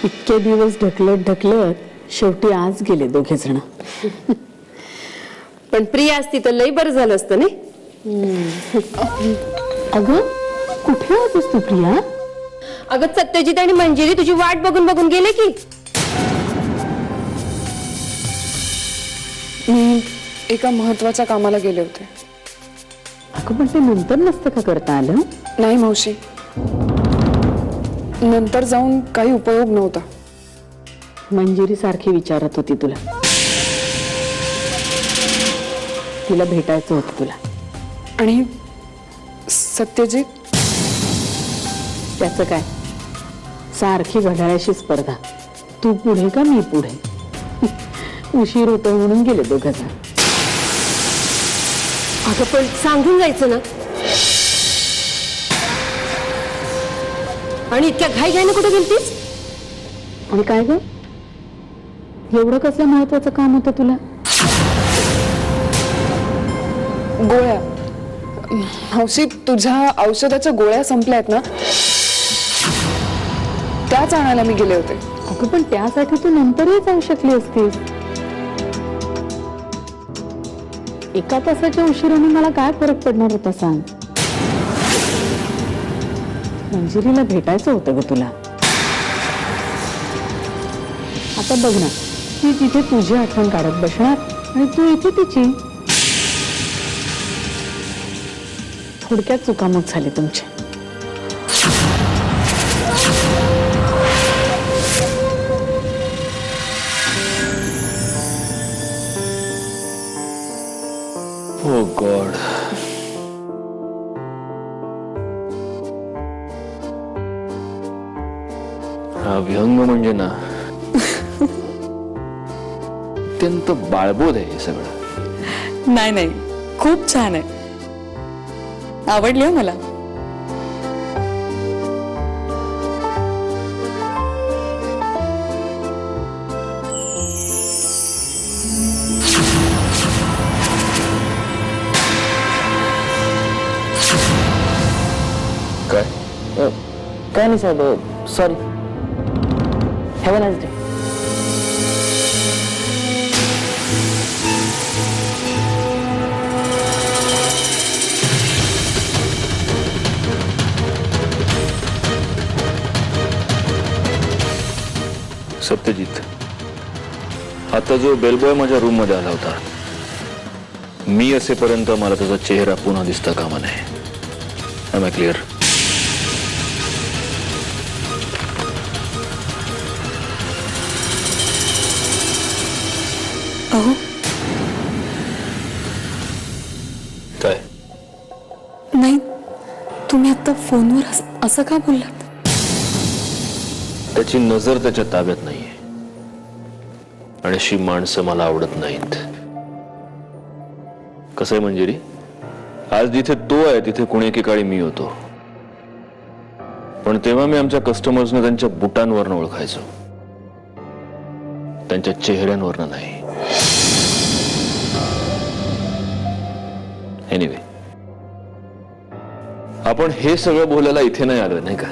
इतके दिवस ढकलत ढकलत शेवटी आज गेले दोघे जण. पण प्रिया असती तर लई बरं झालं असतं नाही. अगं कुठे होतीस तू प्रिया? अगं सत्यजित आणि मंजिरी तुझी वाट बघून बघून गेले की. मी एका महत्वाच्या कामाला गेले होते. अगं पण ते नंतर नसतं का करता आलं? नाही मावशी, नंतर जाऊन काही उपयोग नव्हता. मंजिरी सारखी विचारत होती तुला, तिला भेटायचं होतं तुला. आणि सत्यजित? त्याचं काय, सारखी घड्याळाशी स्पर्धा, तू पुढे का मी पुढे. उशीर होतो म्हणून गेले दोघं जण. अगं पण सांगून जायचं ना. आणि इतक्या घाई घाईने कुठे गेलतीस? आणि काय ग, एवढं कसलं महत्वाचं काम होतं तुला? गोळ्या. मावशी, तुझ्या औषधाच्या गोळ्या संपल्यात ना, त्याच आणायला मी गेले होते. अगं पण त्यासाठी तू नंतरही जाऊ शकली असतीस. एका तासाच्या उशिराने मला काय फरक पडणार होता सांग? मंजिरीला भेटायचं होतं ग तुला. आता बघ ना, ती तिथे तुझी आठवण काढत बसणार आणि तू इथे तिची. थोडक्यात चुकामुक झाली तुमची. Oh God. हा व्यंग म्हणजे ना अत्यंत बाळबोध आहे हे सगळं. नाही नाही, खूप छान आहे, आवडली हो मला. काय? काय नाही साहेब, sorry. Have a nice day. Satyajit, आता जो बेलबॉय माझ्या रूम मध्ये आला होता, मी असेपर्यंत मला त्याचा चेहरा पुन्हा दिसता कामा नये. Am I clear? अहो, काय? नाही, तुम्ही आता फोनवर असं का बोललात? त्याची नजर त्याच्या ताब्यात नाहीये आणि अशी माणसं मला आवडत नाहीत. कसं आहे मंजिरी, आज जिथे तो आहे तिथे कुणी एकेकाळी मी होतो, पण तेव्हा मी आमच्या कस्टमर्सना त्यांच्या बुटांवरनं ओळखायचो, त्यांच्या चेहऱ्यांवरनं नाही. एनिवे, आपण हे सगळं बोलायला इथे नाही आलोय नाही का?